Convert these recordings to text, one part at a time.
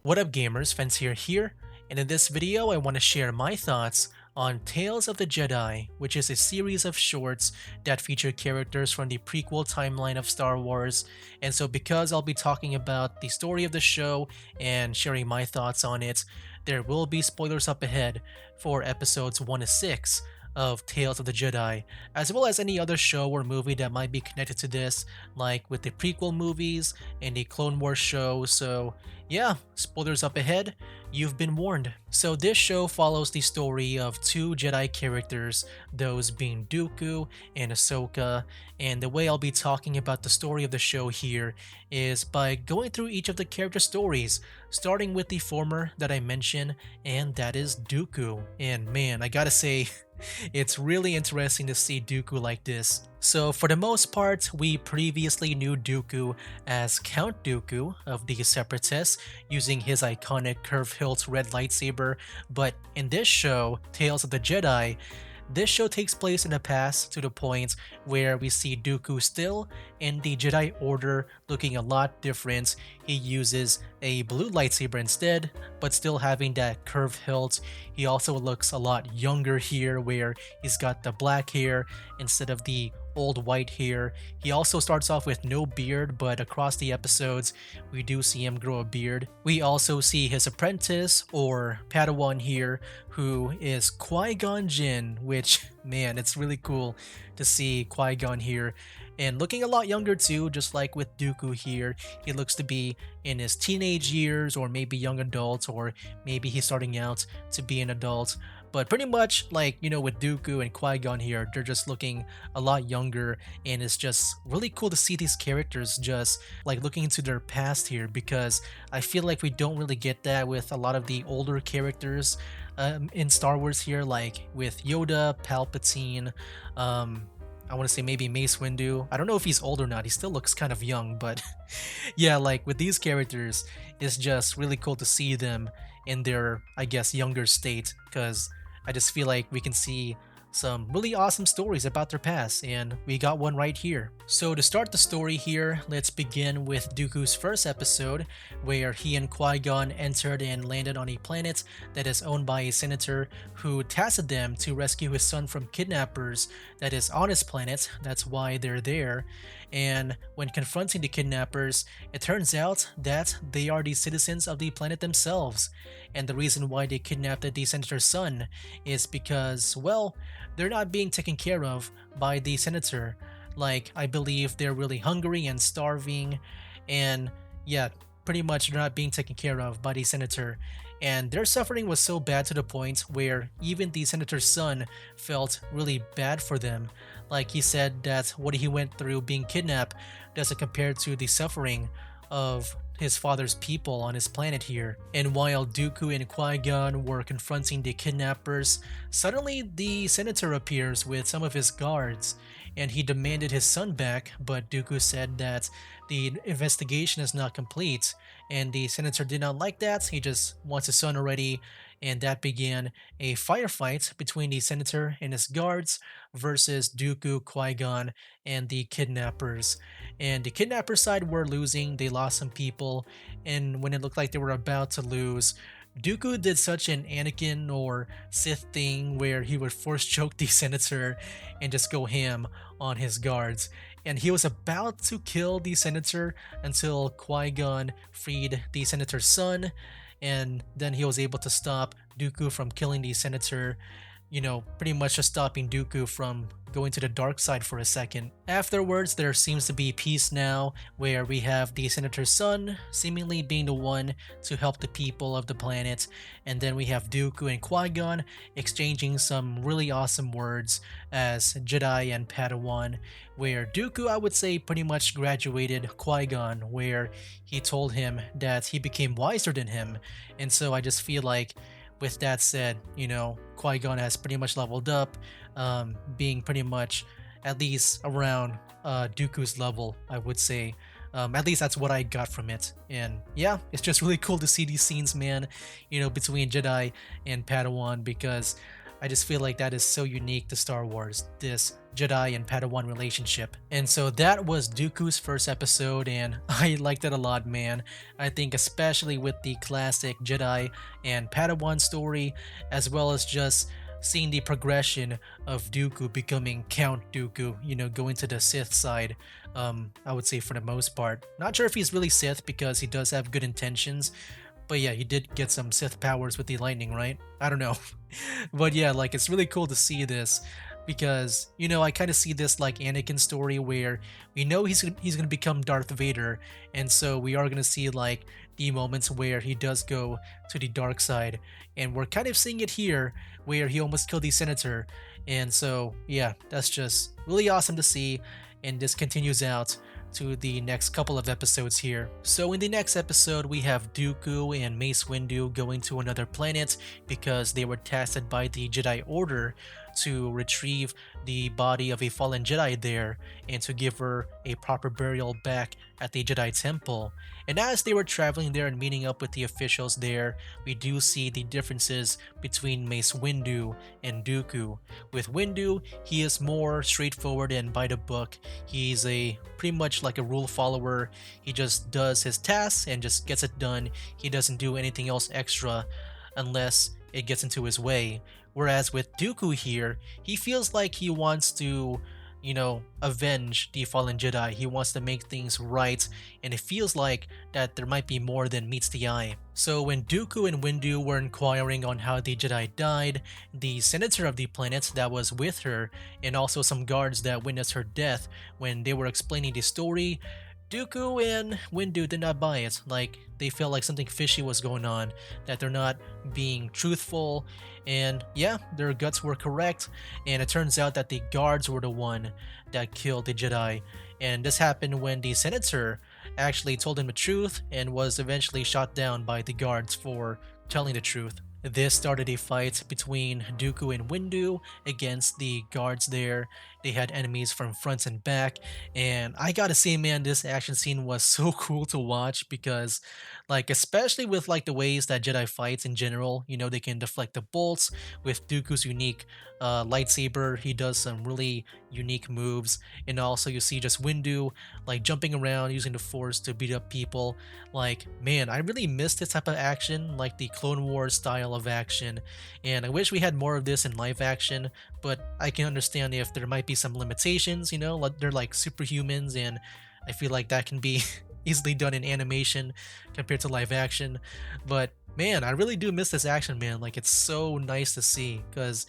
What up gamers, Fancier here, and in this video I want to share my thoughts on Tales of the Jedi, which is a series of shorts that feature characters from the prequel timeline of Star Wars. And so because I'll be talking about the story of the show and sharing my thoughts on it, there will be spoilers up ahead for episodes 1 to 6 of Tales of the Jedi, as well as any other show or movie that might be connected to this, like with the prequel movies and the Clone Wars show. So yeah, spoilers up ahead, you've been warned. So this show follows the story of two Jedi characters, those being Dooku and Ahsoka, and the way I'll be talking about the story of the show here is by going through each of the character stories, starting with the former that I mentioned, and that is Dooku. And man, I gotta say, it's really interesting to see Dooku like this. So for the most part, we previously knew Dooku as Count Dooku of the Separatists, using his iconic curved-hilt red lightsaber, but in this show, Tales of the Jedi, this show takes place in the past to the point where we see Dooku still in the Jedi Order looking a lot different. He uses a blue lightsaber instead, but still having that curved hilt. He also looks a lot younger here where he's got the black hair instead of the old white hair. He also starts off with no beard, but across the episodes, we do see him grow a beard. We also see his apprentice, or Padawan here, who is Qui-Gon Jinn, which, man, it's really cool to see Qui-Gon here. And looking a lot younger too, just like with Dooku here. He looks to be in his teenage years, or maybe young adult, or maybe he's starting out to be an adult. But pretty much, like, with Dooku and Qui-Gon here, they're just looking a lot younger, and it's just really cool to see these characters just, like, looking into their past here, because I feel like we don't really get that with a lot of the older characters in Star Wars here, like with Yoda, Palpatine, I want to say maybe Mace Windu. I don't know if he's old or not. He still looks kind of young, but yeah, like with these characters, it's just really cool to see them in their, I guess, younger state, because I just feel like we can see some really awesome stories about their past, and we got one right here. So to start the story here, let's begin with Dooku's first episode, where he and Qui-Gon entered and landed on a planet that is owned by a senator who tasked them to rescue his son from kidnappers that is on his planet. That's why they're there. And when confronting the kidnappers, it turns out that they are the citizens of the planet themselves. And the reason why they kidnapped the senator's son is because, well, they're not being taken care of by the senator. Like, I believe they're really hungry and starving, and yeah, pretty much they're not being taken care of by the senator. And their suffering was so bad to the point where even the senator's son felt really bad for them. Like, he said that what he went through being kidnapped doesn't compare to the suffering of his father's people on his planet here. And while Dooku and Qui-Gon were confronting the kidnappers, suddenly the senator appears with some of his guards, and he demanded his son back, but Dooku said that the investigation is not complete, and the senator did not like that. He just wants his son already, and that began a firefight between the senator and his guards versus Dooku, Qui-Gon, and the kidnappers. And the kidnapper side were losing, they lost some people, and when it looked like they were about to lose, Dooku did such an Anakin or Sith thing where he would force choke the senator and just go ham on his guards. And he was about to kill the senator until Qui-Gon freed the senator's son, and then he was able to stop Dooku from killing the senator, pretty much just stopping Dooku from going to the dark side for a second. Afterwards, there seems to be peace now, where we have the senator's son seemingly being the one to help the people of the planet, and then we have Dooku and Qui-Gon exchanging some really awesome words as Jedi and Padawan, where Dooku, I would say, pretty much graduated Qui-Gon, where he told him that he became wiser than him. And so I just feel like, with that said, Qui-Gon has pretty much leveled up, being pretty much at least around Dooku's level, I would say. At least that's what I got from it. And yeah, it's just really cool to see these scenes, man, between Jedi and Padawan, because I just feel like that is so unique to Star Wars, this Jedi and Padawan relationship. And so that was Dooku's first episode, and I liked it a lot, man. I think especially with the classic Jedi and Padawan story, as well as just seeing the progression of Dooku becoming Count Dooku, going to the Sith side. I would say for the most part. Not sure if he's really Sith because he does have good intentions, but yeah, he did get some Sith powers with the lightning, right? I don't know. But yeah, like it's really cool to see this because, I kind of see this like Anakin story where we know he's gonna become Darth Vader, and so we are gonna see like the moments where he does go to the dark side, and we're kind of seeing it here where he almost killed the senator, and so yeah, that's just really awesome to see, and this continues out to the next couple of episodes here. So in the next episode, we have Dooku and Mace Windu going to another planet because they were tasked by the Jedi Order to retrieve the body of a fallen Jedi there and to give her a proper burial back at the Jedi Temple. And as they were traveling there and meeting up with the officials there, we do see the differences between Mace Windu and Dooku. With Windu, he is more straightforward and by the book. He's a pretty much like a rule follower. He just does his tasks and just gets it done. He doesn't do anything else extra unless it gets into his way. Whereas with Dooku here, he feels like he wants to, avenge the fallen Jedi. He wants to make things right, and it feels like that there might be more than meets the eye. So when Dooku and Windu were inquiring on how the Jedi died, the senator of the planet that was with her, and also some guards that witnessed her death, when they were explaining the story, Dooku and Windu did not buy it. Like, they felt like something fishy was going on, that they're not being truthful, and yeah, their guts were correct, and it turns out that the guards were the one that killed the Jedi. And this happened when the senator actually told him the truth and was eventually shot down by the guards for telling the truth. This started a fight between Dooku and Windu against the guards there. They had enemies from front and back, and I gotta say, man, this action scene was so cool to watch because, like, especially with like the ways that Jedi fights in general, they can deflect the bolts. With Dooku's unique lightsaber, he does some really unique moves, and also you see just Windu like jumping around using the Force to beat up people. Like, man, I really miss this type of action, like the Clone Wars style of action, and I wish we had more of this in live action, but I can understand if there might be some limitations, like they're like superhumans, and I feel like that can be easily done in animation compared to live action. But man, I really do miss this action, man. Like, it's so nice to see because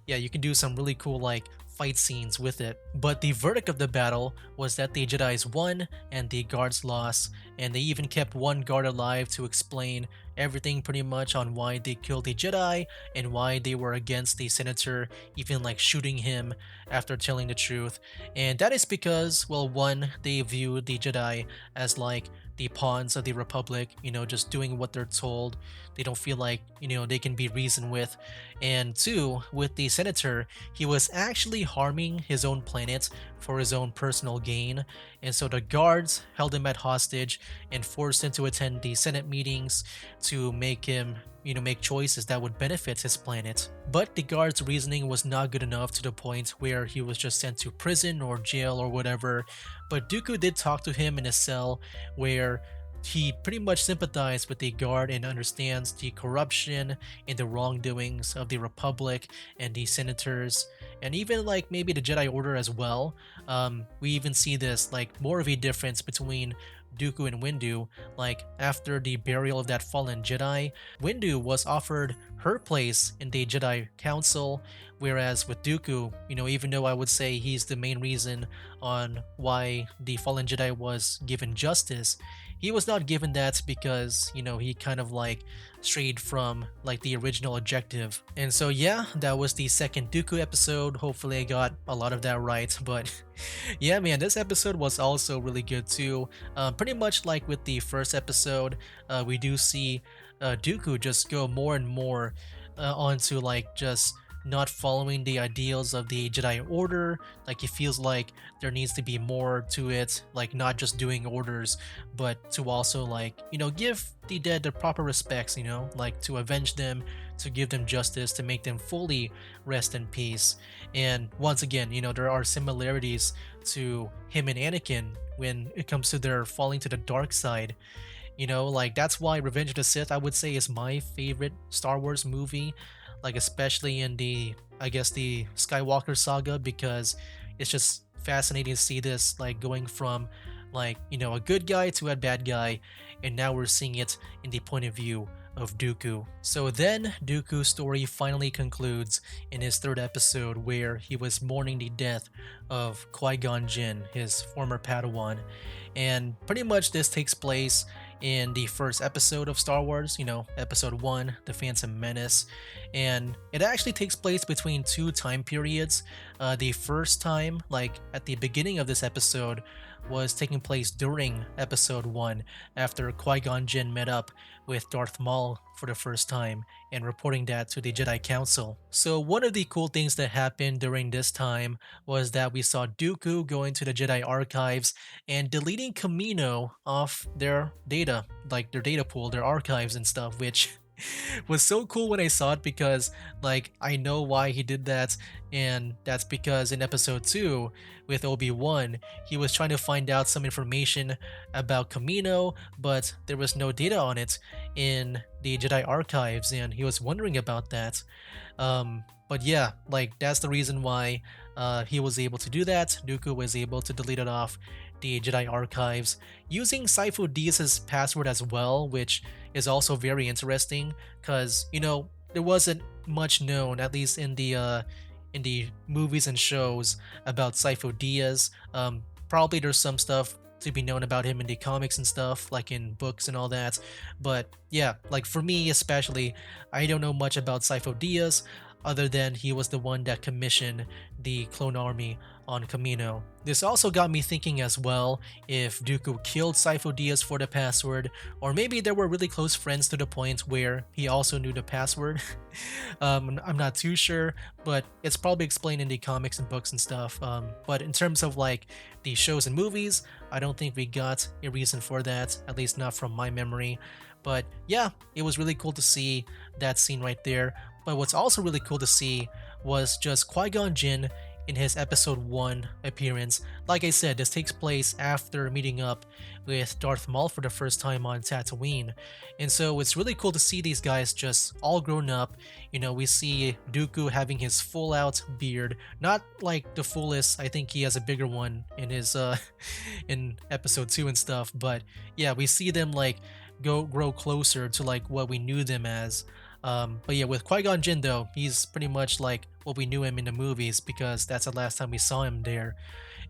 yeah, you can do some really cool like fight scenes with it. But the verdict of the battle was that the Jedi's won and the guards lost, and they even kept one guard alive to explain everything pretty much on why they killed the Jedi and why they were against the senator, even like shooting him after telling the truth. And that is because, well, one, they view the Jedi as like the pawns of the Republic, just doing what they're told. They don't feel like, they can be reasoned with. And two, with the senator, he was actually harming his own planet for his own personal gain. And so the guards held him at hostage and forced him to attend the Senate meetings to make him make choices that would benefit his planet. But the guard's reasoning was not good enough to the point where he was just sent to prison or jail or whatever. But Dooku did talk to him in a cell where he pretty much sympathized with the guard and understands the corruption and the wrongdoings of the Republic and the senators, and even like maybe the Jedi Order as well. We even see this like more of a difference between Dooku and Windu. Like, after the burial of that fallen Jedi, Windu was offered her place in the Jedi Council, whereas with Dooku, even though I would say he's the main reason on why the fallen Jedi was given justice, he was not given that because, he kind of like strayed from like the original objective. And so yeah, that was the second Dooku episode. Hopefully I got a lot of that right, but yeah, man, this episode was also really good too. Pretty much like with the first episode, we do see Dooku just go more and more onto like just not following the ideals of the Jedi Order. Like he feels like there needs to be more to it, like not just doing orders, but to also like, give the dead the proper respects, like to avenge them, to give them justice, to make them fully rest in peace. And once again, there are similarities to him and Anakin when it comes to their falling to the dark side. Like that's why Revenge of the Sith, I would say, is my favorite Star Wars movie, like especially in the, I guess, the Skywalker saga, because it's just fascinating to see this like going from like, a good guy to a bad guy, and now we're seeing it in the point of view of Dooku. So then Dooku's story finally concludes in his third episode, where he was mourning the death of Qui-Gon Jinn, his former Padawan. And pretty much this takes place in the first episode of Star Wars, episode 1, The Phantom Menace. And it actually takes place between two time periods. The first time, like at the beginning of this episode, was taking place during episode 1, after Qui-Gon Jinn met up with Darth Maul for the first time and reporting that to the Jedi Council. So one of the cool things that happened during this time was that we saw Dooku going to the Jedi archives and deleting Kamino off their data, like their data pool, their archives and stuff, which was so cool when I saw it, because like I know why he did that, and that's because in episode 2 with Obi-Wan, he was trying to find out some information about Kamino, but there was no data on it in the Jedi archives, and he was wondering about that. But yeah, like that's the reason why he was able to do that. Dooku was able to delete it off the Jedi archives using Sifo Dyas' password as well, which is also very interesting because there wasn't much known, at least in the movies and shows, about Sifo Dyas. Probably there's some stuff to be known about him in the comics and stuff, like in books and all that. But yeah, like for me especially, I don't know much about Sifo Dyas other than he was the one that commissioned the clone army on Kamino. This also got me thinking as well if Dooku killed Sifo Dyas for the password, or maybe they were really close friends to the point where he also knew the password. I'm not too sure, but it's probably explained in the comics and books and stuff. But in terms of like the shows and movies, I don't think we got a reason for that, at least not from my memory. But yeah, it was really cool to see that scene right there. But what's also really cool to see was just Qui-Gon Jinn in his episode 1 appearance. Like I said, this takes place after meeting up with Darth Maul for the first time on Tatooine. And so it's really cool to see these guys just all grown up. We see Dooku having his full out beard, not like the fullest, I think he has a bigger one in his in episode 2 and stuff, but yeah, we see them like grow closer to like what we knew them as. But yeah, with Qui-Gon Jinn though, he's pretty much like what we knew him in the movies, because that's the last time we saw him there.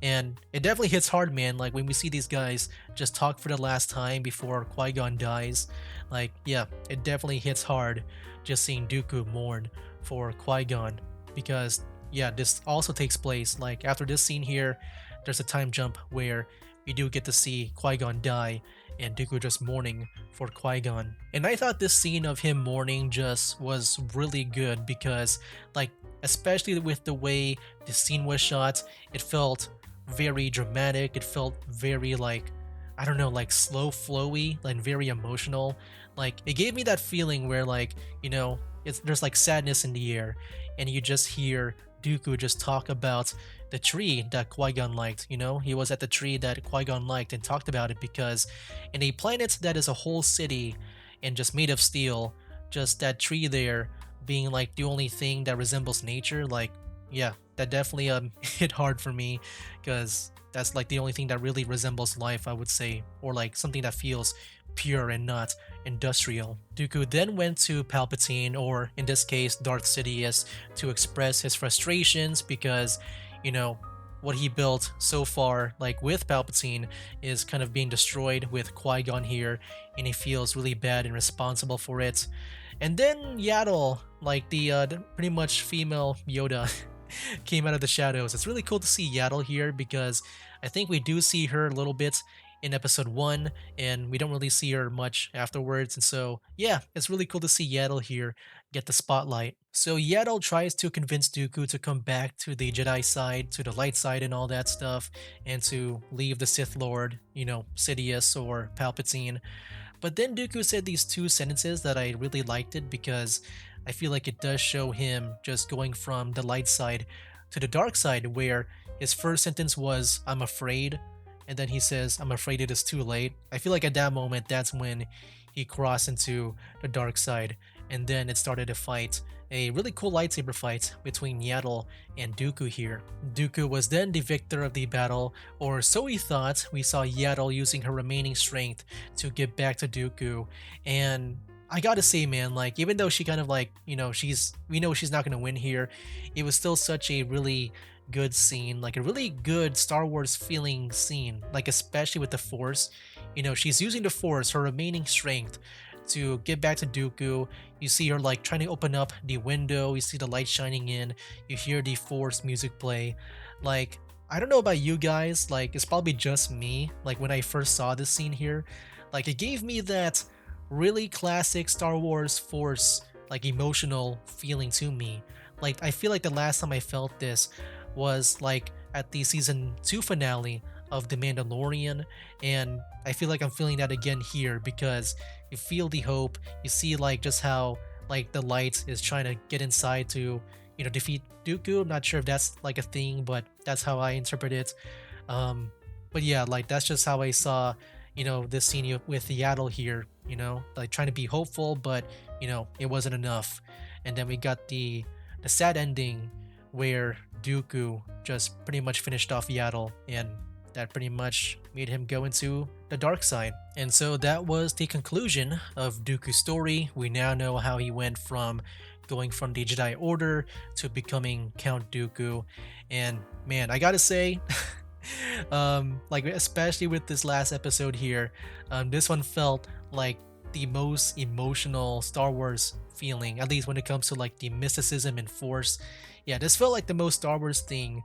And it definitely hits hard, man, like when we see these guys just talk for the last time before Qui-Gon dies. Like, yeah, it definitely hits hard just seeing Dooku mourn for Qui-Gon, because yeah, this also takes place like after this scene here. There's a time jump where we do get to see Qui-Gon die and Dooku just mourning for Qui-Gon. And I thought this scene of him mourning just was really good, because like especially with the way the scene was shot, it felt very dramatic. It felt very like, I don't know, like slow flowy, like very emotional. Like it gave me that feeling where like, there's like sadness in the air, and you just hear Dooku just talk about the tree that Qui-Gon liked. He was at the tree that Qui-Gon liked and talked about it, because in a planet that is a whole city and just made of steel, just that tree there being like the only thing that resembles nature, like yeah, that definitely hit hard for me, because that's like the only thing that really resembles life, I would say, or like something that feels pure and not industrial. Dooku then went to Palpatine, or in this case Darth Sidious, to express his frustrations, because what he built so far, like with Palpatine, is kind of being destroyed with Qui-Gon here, and he feels really bad and responsible for it. And then Yaddle, like the pretty much female Yoda, came out of the shadows. It's really cool to see Yaddle here, because I think we do see her a little bit in episode 1, and we don't really see her much afterwards. And so, yeah, it's really cool to see Yaddle here get the spotlight. So Yaddle tries to convince Dooku to come back to the Jedi side, to the light side and all that stuff, and to leave the Sith Lord, Sidious or Palpatine. But then Dooku said these two sentences that I really liked it because I feel like it does show him just going from the light side to the dark side, where his first sentence was, "I'm afraid," and then he says, "I'm afraid it is too late." I feel like at that moment, that's when he crossed into the dark side, and then it started a fight. A really cool lightsaber fight between Yaddle and Dooku here. Dooku was then the victor of the battle, or so he thought. We saw Yaddle using her remaining strength to get back to Dooku, and I gotta say, man, like, even though she kind of like, we know she's not gonna win here, it was still such a really good scene, like a really good Star Wars feeling scene, like, especially with the Force. She's using the Force, her remaining strength, to get back to Dooku. You see her like trying to open up the window, you see the light shining in, you hear the Force music play. Like, I don't know about you guys, like, it's probably just me. Like, when I first saw this scene here, like, it gave me that really classic Star Wars Force, like, emotional feeling to me. Like, I feel like the last time I felt this was like at the season 2 finale of The Mandalorian, and I feel like I'm feeling that again here because you feel the hope, you see like just how like the light is trying to get inside to, defeat Dooku. I'm not sure if that's like a thing, but that's how I interpret it. Um, but yeah, like that's just how I saw, this scene with Yaddle here, like trying to be hopeful, but it wasn't enough. And then we got the sad ending where Dooku just pretty much finished off Yaddle, and that pretty much made him go into the dark side. And so that was the conclusion of Dooku's story. We now know how he went from going from the Jedi Order to becoming Count Dooku. And man, I gotta say, like especially with this last episode here, this one felt like the most emotional Star Wars feeling, at least when it comes to like the mysticism and Force. Yeah, this felt like the most Star Wars thing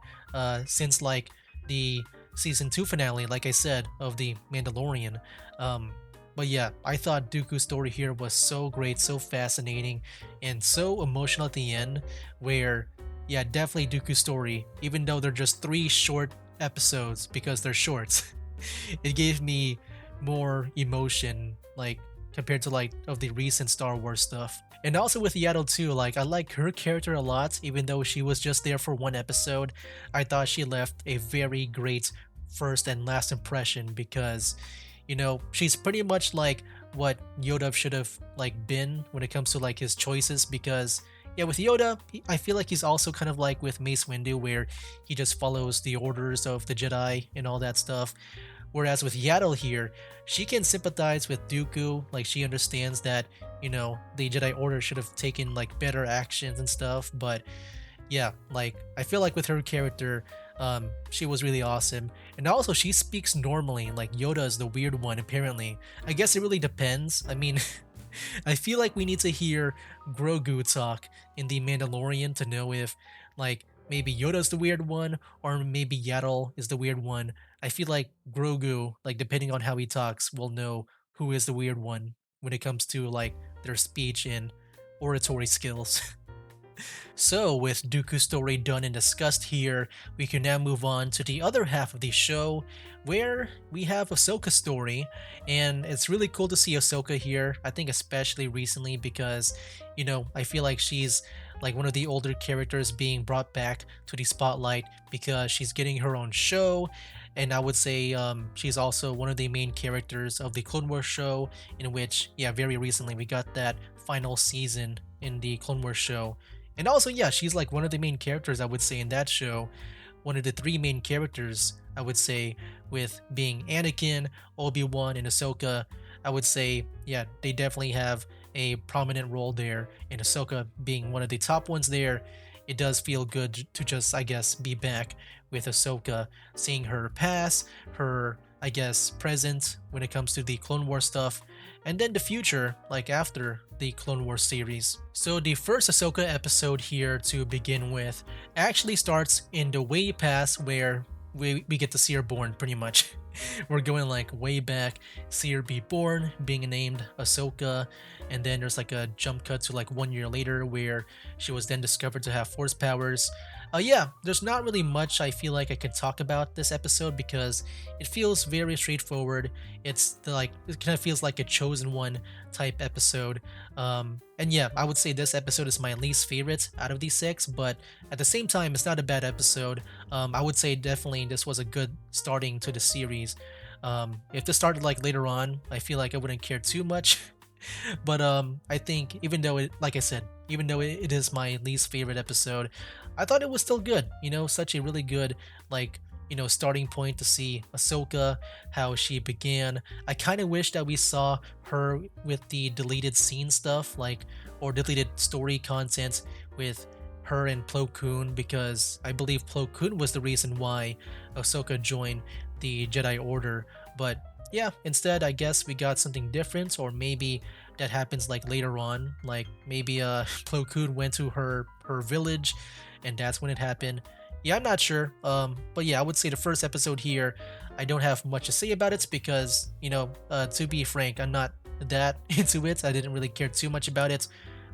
since like the season 2 finale, like I said, of The Mandalorian. But yeah, I thought Dooku's story here was so great, so fascinating, and so emotional at the end, where, yeah, definitely Dooku's story, even though they're just 3 short episodes because they're shorts, it gave me more emotion, like, compared to like of the recent Star Wars stuff. And also with Yaddle too, like I like her character a lot, even though she was just there for 1 episode. I thought she left a very great first and last impression because, she's pretty much like what Yoda should have like been when it comes to like his choices. Because yeah, with Yoda, I feel like he's also kind of like with Mace Windu, where he just follows the orders of the Jedi and all that stuff. Whereas with Yaddle here, she can sympathize with Dooku, like she understands that, the Jedi Order should have taken like better actions and stuff. But yeah, like I feel like with her character, she was really awesome. And also she speaks normally, like Yoda is the weird one apparently. I guess it really depends. I mean, I feel like we need to hear Grogu talk in The Mandalorian to know if, like, maybe Yoda's the weird one or maybe Yaddle is the weird one. I feel like Grogu, like, depending on how he talks, will know who is the weird one when it comes to, like, their speech and oratory skills. So, with Dooku's story done and discussed here, we can now move on to the other half of the show, where we have Ahsoka's story, and it's really cool to see Ahsoka here, I think especially recently because, I feel like she's like one of the older characters being brought back to the spotlight because she's getting her own show, and I would say she's also one of the main characters of the Clone Wars show, in which, yeah, very recently we got that final season in the Clone Wars show. And also, yeah, she's like one of the main characters, I would say, in that show. One of the 3 main characters, I would say, with being Anakin, Obi-Wan, and Ahsoka. I would say, yeah, they definitely have a prominent role there. And Ahsoka being one of the top ones there, it does feel good to just, I guess, be back with Ahsoka, seeing her past, her, I guess, present when it comes to the Clone Wars stuff, and then the future, like after the Clone Wars series. So the first Ahsoka episode here to begin with actually starts in the way past where we get to see her born pretty much. We're going like way back, see her be born, being named Ahsoka, and then there's like a jump cut to like 1 year later where she was then discovered to have force powers. Yeah, there's not really much I feel like I can talk about this episode because it feels very straightforward. Like it kind of feels like a chosen one type episode. And yeah, I would say this episode is my least favorite out of these six, but at the same time, it's not a bad episode. I would say definitely this was a good starting to the series. If this started like later on, I feel like I wouldn't care too much. But I think even though it, like I said, even though it is my least favorite episode, I thought it was still good. You know, such a really good like starting point to see Ahsoka, how she began. I kind of wish that we saw her with the deleted scene stuff, like or deleted story content with her and Plo Koon, because I believe Plo Koon was the reason why Ahsoka joined the Jedi Order. But yeah, instead I guess we got something different, or maybe that happens like later on, like maybe Plo Koon went to her village and that's when it happened. Yeah, I'm not sure. But yeah, I would say the first episode here, I don't have much to say about it because, to be frank, I'm not that into it. I didn't really care too much about it,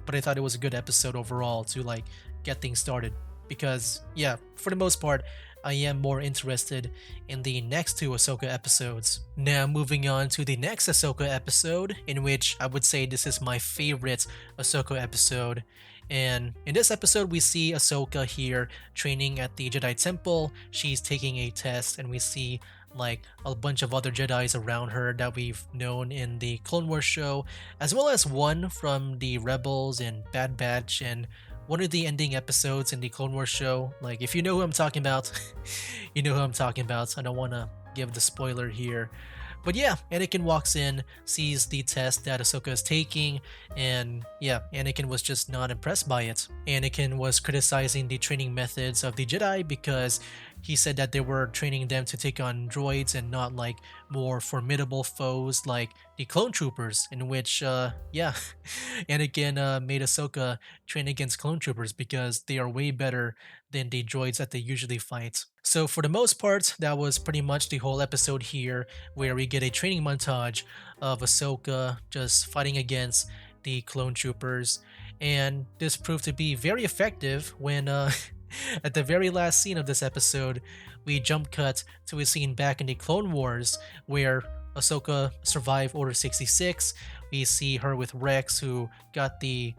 but I thought it was a good episode overall to like get things started. Because yeah, for the most part, I am more interested in the next two Ahsoka episodes. Now moving on to the next Ahsoka episode, in which I would say this is my favorite Ahsoka episode. And in this episode, we see Ahsoka here training at the Jedi Temple. She's taking a test, and we see like a bunch of other Jedis around her that we've known in the Clone Wars show, as well as one from the Rebels and Bad Batch and one of the ending episodes in the Clone Wars show. Like, if you know who I'm talking about, you know who I'm talking about. I don't want to give the spoiler here. But yeah, Anakin walks in, sees the test that Ahsoka is taking, and yeah, Anakin was just not impressed by it. Anakin was criticizing the training methods of the Jedi because he said that they were training them to take on droids and not like more formidable foes like the clone troopers, in which, yeah, Anakin made Ahsoka train against clone troopers because they are way better than the droids that they usually fight. So for the most part, that was pretty much the whole episode here, where we get a training montage of Ahsoka just fighting against the clone troopers. And this proved to be very effective when, at the very last scene of this episode, we jump cut to a scene back in the Clone Wars where Ahsoka survived Order 66. We see her with Rex, who got the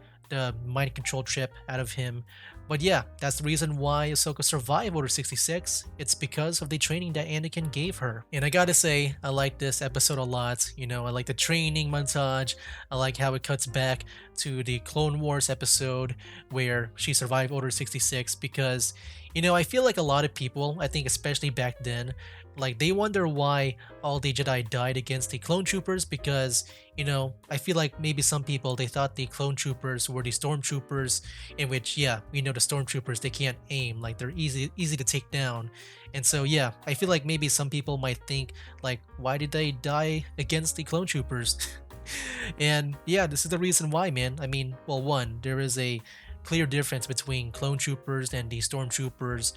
mind control chip out of him. But yeah, that's the reason why Ahsoka survived Order 66. It's because of the training that Anakin gave her. And I gotta say, I like this episode a lot. I like the training montage. I like how it cuts back to the Clone Wars episode where she survived Order 66 because, I feel like a lot of people, I think especially back then, like they wonder why all the Jedi died against the clone troopers because, I feel like maybe some people they thought the clone troopers were the stormtroopers, in which yeah, we know the stormtroopers they can't aim, like they're easy to take down. And so yeah, I feel like maybe some people might think like why did they die against the clone troopers? And yeah, this is the reason why, man. I mean, well, one, there is a clear difference between clone troopers and the stormtroopers,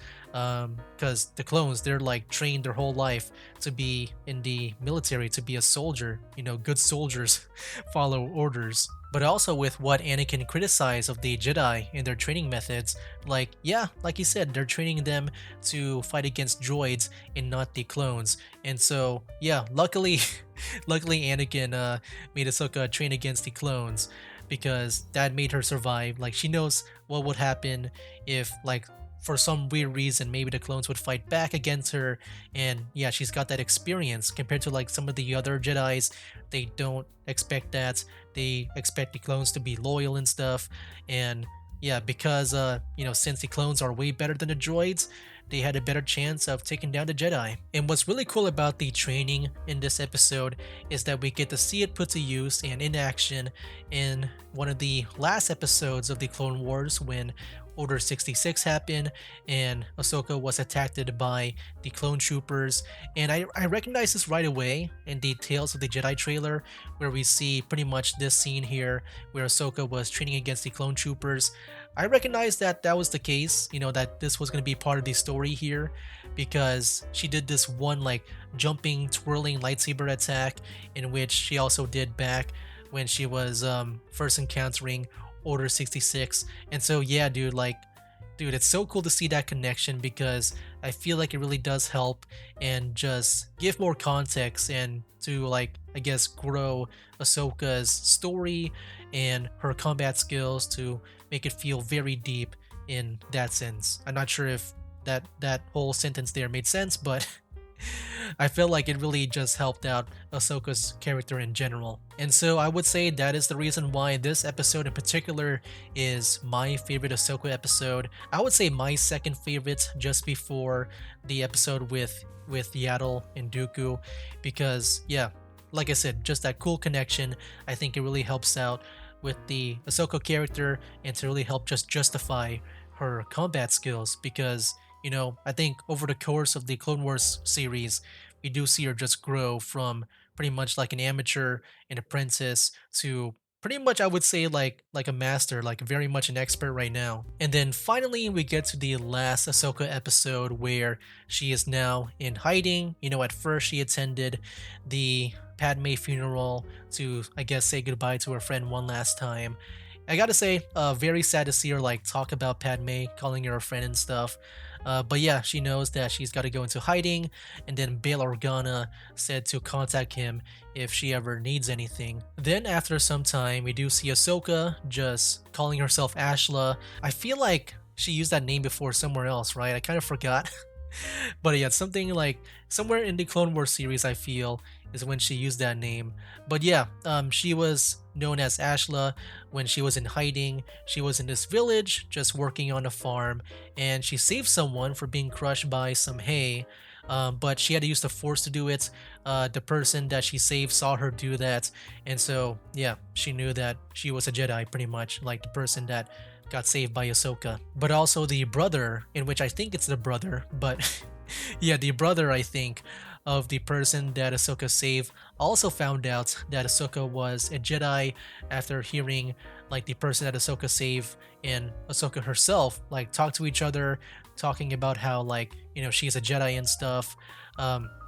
because the clones they're like trained their whole life to be in the military, to be a soldier. Good soldiers follow orders. But also with what Anakin criticized of the Jedi and their training methods, like yeah, like he said, they're training them to fight against droids and not the clones. And so yeah, luckily luckily Anakin made Ahsoka train against the clones, because that made her survive. Like she knows what would happen if like for some weird reason maybe the clones would fight back against her. And yeah, she's got that experience compared to like some of the other Jedis. They don't expect that. They expect the clones to be loyal and stuff. And yeah, because since the clones are way better than the droids, they had a better chance of taking down the Jedi. And what's really cool about the training in this episode is that we get to see it put to use and in action in one of the last episodes of the Clone Wars when Order 66 happened and Ahsoka was attacked by the clone troopers. And I recognized this right away in the Tales of the Jedi trailer, where we see pretty much this scene here where Ahsoka was training against the clone troopers. I recognized that that was the case, that this was going to be part of the story here, because she did this one like jumping, twirling lightsaber attack, in which she also did back when she was first encountering Order 66. And so yeah, dude, it's so cool to see that connection, because I feel like it really does help and just give more context and to, like, I guess, grow Ahsoka's story and her combat skills to make it feel very deep in that sense. I'm not sure if that whole sentence there made sense, but I feel like it really just helped out Ahsoka's character in general. And so I would say that is the reason why this episode in particular is my favorite Ahsoka episode. I would say my second favorite, just before the episode with Yaddle and Dooku, because yeah, like I said, just that cool connection. I think it really helps out with the Ahsoka character and to really help just justify her combat skills, because I think over the course of the Clone Wars series, we do see her just grow from pretty much like an amateur, an apprentice, to pretty much, I would say, like a master, like very much an expert right now. And then finally we get to the last Ahsoka episode, where she is now in hiding. At first she attended the Padme funeral to, I guess, say goodbye to her friend one last time. I gotta say, very sad to see her like talk about Padme, calling her a friend and stuff. But yeah, she knows that she's got to go into hiding, and then Bail Organa said to contact him if she ever needs anything. Then after some time, we do see Ahsoka just calling herself Ashla. I feel like she used that name before somewhere else, right? I kind of forgot. But yeah, something like somewhere in the Clone Wars series, I feel, is when she used that name. But yeah, she was known as Ashla when she was in hiding. She was in this village just working on a farm, and she saved someone for being crushed by some hay. But she had to use the Force to do it. The person that she saved saw her do that, and so yeah, she knew that she was a Jedi, pretty much like the person that got saved by Ahsoka. But also the brother, in which I think it's the brother, but yeah, the brother, I think, of the person that Ahsoka saved, also found out that Ahsoka was a Jedi after hearing like the person that Ahsoka saved and Ahsoka herself like talk to each other, talking about how, like, she's a Jedi and stuff.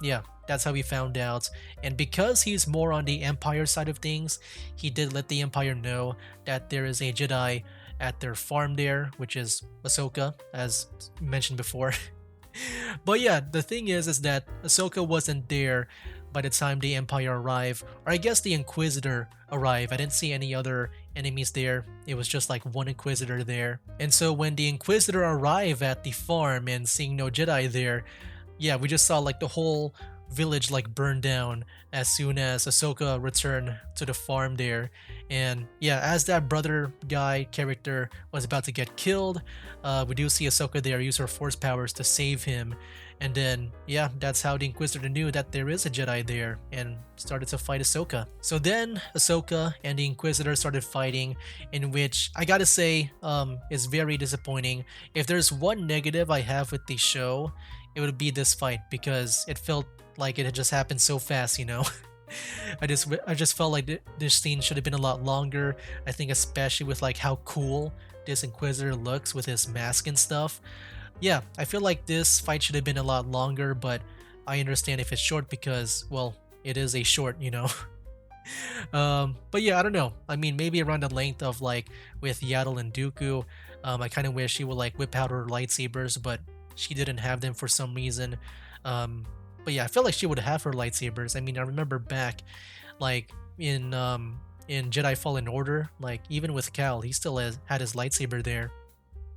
Yeah, that's how he found out. And because he's more on the Empire side of things, he did let the Empire know that there is a Jedi at their farm there, which is Ahsoka, as mentioned before. But yeah, the thing is that Ahsoka wasn't there by the time the Empire arrived, or I guess the Inquisitor arrived. I didn't see any other enemies there. It was just like one Inquisitor there. And so when the Inquisitor arrived at the farm and seeing no Jedi there, yeah, we just saw like the whole village like burn down as soon as Ahsoka returned to the farm there. And yeah, as that brother guy character was about to get killed, we do see Ahsoka there use her Force powers to save him. And then yeah, that's how the Inquisitor knew that there is a Jedi there and started to fight Ahsoka. So then Ahsoka and the Inquisitor started fighting, in which I gotta say is very disappointing. If there's one negative I have with the show, it would be this fight, because it felt like it had just happened so fast. I just felt like this scene should have been a lot longer. I think especially with like how cool this Inquisitor looks with his mask and stuff. Yeah, I feel like this fight should have been a lot longer, but I understand if it's short because, well, it is a short. But yeah, I don't know. I mean, maybe around the length of like with Yaddle and Dooku. I kind of wish she would like whip out her lightsabers, but she didn't have them for some reason. But yeah, I feel like she would have her lightsabers. I mean, I remember back, like in Jedi Fallen Order, like even with Cal, he still had his lightsaber there.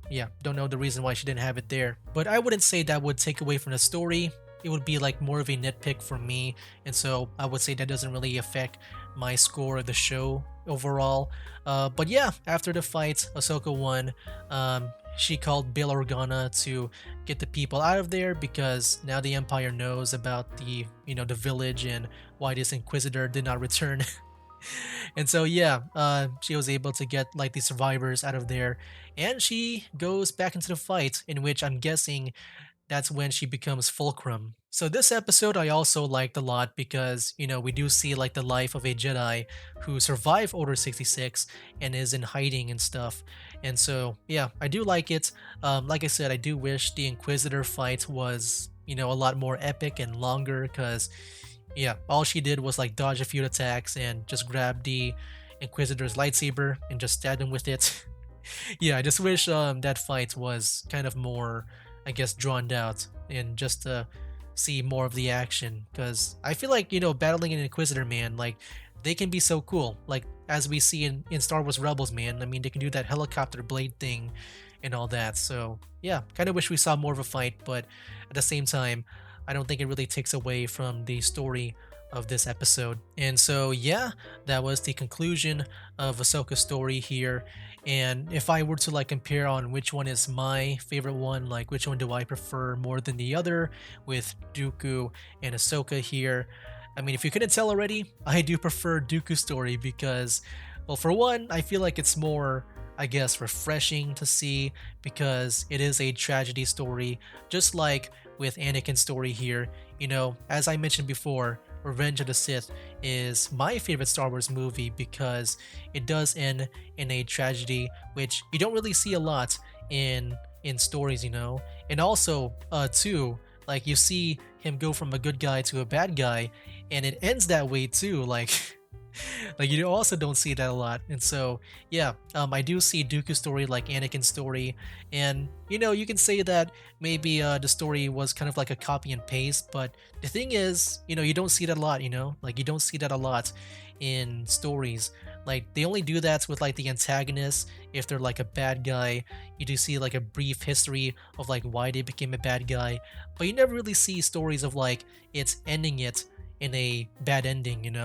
Yeah, don't know the reason why she didn't have it there. But I wouldn't say that would take away from the story. It would be like more of a nitpick for me, and so I would say that doesn't really affect my score of the show overall. But yeah, after the fight, Ahsoka won. She called Bail Organa to get the people out of there, because now the Empire knows about the the village and why this Inquisitor did not return. And so yeah, she was able to get like the survivors out of there, and she goes back into the fight, in which I'm guessing that's when she becomes Fulcrum. So this episode I also liked a lot because, we do see like the life of a Jedi who survived Order 66 and is in hiding and stuff. And so, yeah, I do like it. Like I said, I do wish the Inquisitor fight was, a lot more epic and longer because, yeah, all she did was like dodge a few attacks and just grab the Inquisitor's lightsaber and just stab him with it. Yeah, I just wish that fight was kind of more, I guess, drawn out and just to see more of the action. Because I feel like battling an Inquisitor, man, like they can be so cool. Like as we see in Star Wars Rebels, man. I mean, they can do that helicopter blade thing and all that. So yeah, kind of wish we saw more of a fight, but at the same time, I don't think it really takes away from the story of this episode. And so yeah, that was the conclusion of Ahsoka's story here. And if I were to like compare on which one is my favorite one, like which one do I prefer more than the other, with Dooku and Ahsoka here, I mean, if you couldn't tell already, I do prefer Dooku's story because, well, for one, I feel like it's more, I guess, refreshing to see because it is a tragedy story, just like with Anakin's story here. As I mentioned before, Revenge of the Sith is my favorite Star Wars movie because it does end in a tragedy, which you don't really see a lot in stories, And also, too, like you see him go from a good guy to a bad guy, and it ends that way too. Like like you also don't see that a lot. And so yeah, I do see Dooku's story like Anakin's story, and you can say that maybe the story was kind of like a copy and paste, but the thing is, you don't see that a lot. Like you don't see that a lot in stories. Like they only do that with like the antagonists if they're like a bad guy. You do see like a brief history of like why they became a bad guy, but you never really see stories of like it's ending it in a bad ending.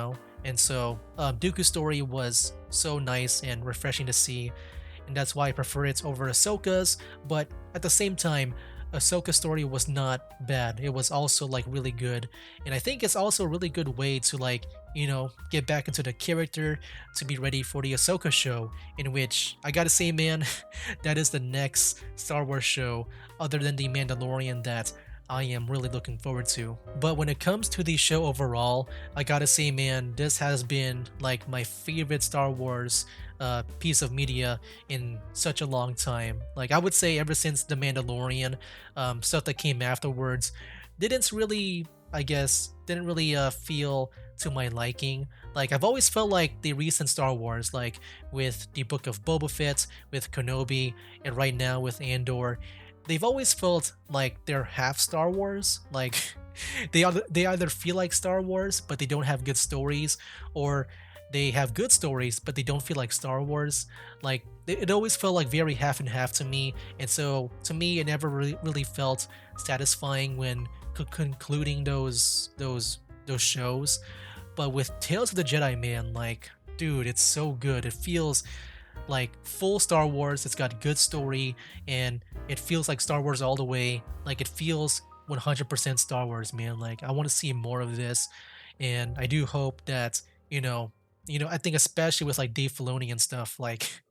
And so Dooku's story was so nice and refreshing to see, and that's why I prefer it over Ahsoka's. But at the same time, Ahsoka's story was not bad. It was also like really good, and I think it's also a really good way to like get back into the character to be ready for the Ahsoka show. In which I gotta say, man, that is the next Star Wars show other than the Mandalorian that I am really looking forward to. But when it comes to the show overall, I gotta say, man, this has been like my favorite Star Wars piece of media in such a long time. Like I would say ever since The Mandalorian, stuff that came afterwards didn't really, I guess, didn't really feel to my liking. Like I've always felt like the recent Star Wars, like with the Book of Boba Fett, with Kenobi, and right now with Andor, they've always felt like they're half Star Wars. Like they either feel like Star Wars, but they don't have good stories, or they have good stories, but they don't feel like Star Wars. Like it always felt like very half and half to me, and so to me, it never really felt satisfying when concluding those shows. But with Tales of the Jedi, man, like dude, it's so good. It feels like full Star Wars. It's got good story, and it feels like Star Wars all the way. Like it feels 100% Star Wars, man. Like I want to see more of this, and I do hope that I think especially with like Dave Filoni and stuff, like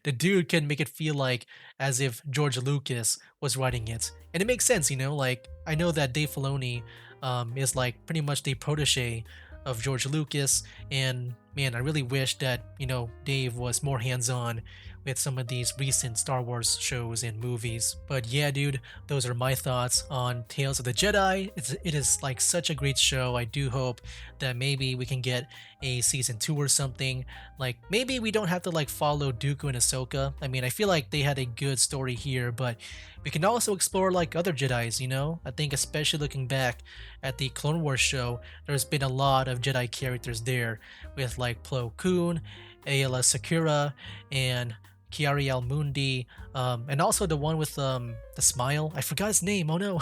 the dude can make it feel like as if George Lucas was writing it, and it makes sense. Like I know that Dave Filoni is like pretty much the protege of George Lucas, and man, I really wish that Dave was more hands-on with some of these recent Star Wars shows and movies. But yeah, dude, those are my thoughts on Tales of the Jedi. It is like such a great show. I do hope that maybe we can get a season 2 or something. Like maybe we don't have to like follow Dooku and Ahsoka. I mean, I feel like they had a good story here, but we can also explore like other Jedis. I think especially looking back at the Clone Wars show, there's been a lot of Jedi characters there with like Plo Koon, Ayla Sakura, and Kiari Al Mundi, and also the one with the smile. I forgot his name. Oh no.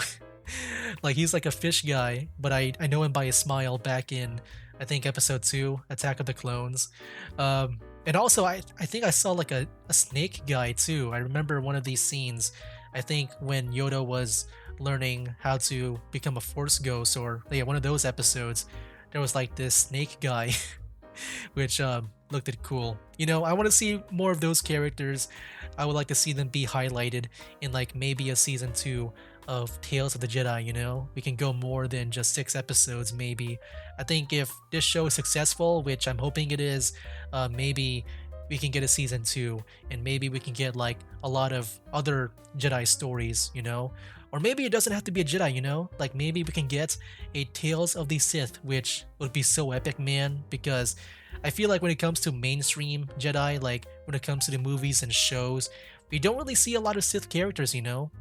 Like he's like a fish guy, but I know him by his smile back in, I think, episode 2, Attack of the Clones. And also I think I saw like a snake guy too. I remember one of these scenes, I think when Yoda was learning how to become a force ghost, or yeah, one of those episodes, there was like this snake guy. which looked it cool. I want to see more of those characters. I would like to see them be highlighted in like maybe a season 2 of Tales of the Jedi. We can go more than just 6 episodes, maybe. I think if this show is successful, which I'm hoping it is, maybe we can get a season 2, and maybe we can get like a lot of other Jedi stories. Or maybe it doesn't have to be a Jedi. Like maybe we can get a Tales of the Sith, which would be so epic, man, because I feel like when it comes to mainstream Jedi, like when it comes to the movies and shows, we don't really see a lot of Sith characters.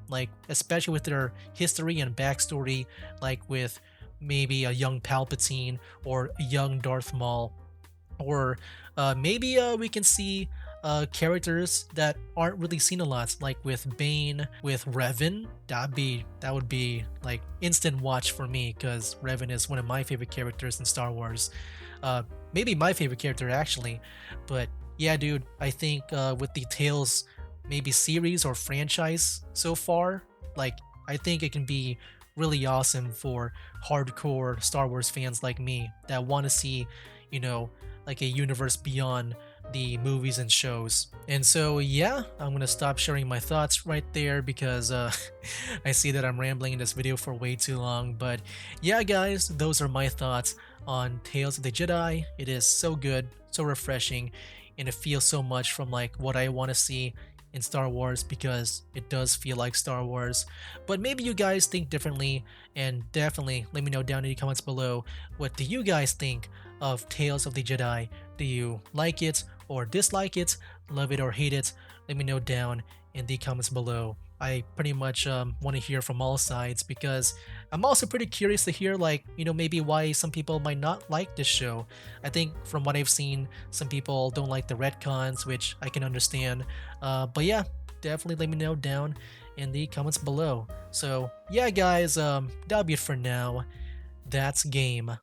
Like especially with their history and backstory, like with maybe a young Palpatine or a young Darth Maul, or maybe we can see characters that aren't really seen a lot, like with Bane, with Revan. That would be like instant watch for me, because Revan is one of my favorite characters in Star Wars. Uh, Maybe my favorite character actually. But yeah, dude, I think with the Tales maybe series or franchise so far, like I think it can be really awesome for hardcore Star Wars fans like me that want to see, you know, like a universe beyond the movies and shows. And so, yeah, I'm gonna stop sharing my thoughts right there because I see that I'm rambling in this video for way too long. But yeah, guys, those are my thoughts on Tales of the Jedi. It is so good, so refreshing, and it feels so much from like what I want to see in Star Wars, because it does feel like Star Wars. But maybe you guys think differently, and definitely let me know down in the comments below, what do you guys think of Tales of the Jedi? Do you like it or dislike it? Love it or hate it? Let me know down in the comments below. I pretty much want to hear from all sides, because I'm also pretty curious to hear, like, maybe why some people might not like this show. I think from what I've seen, some people don't like the retcons, which I can understand. But yeah, definitely let me know down in the comments below. So yeah, guys, that'll be it for now. That's game.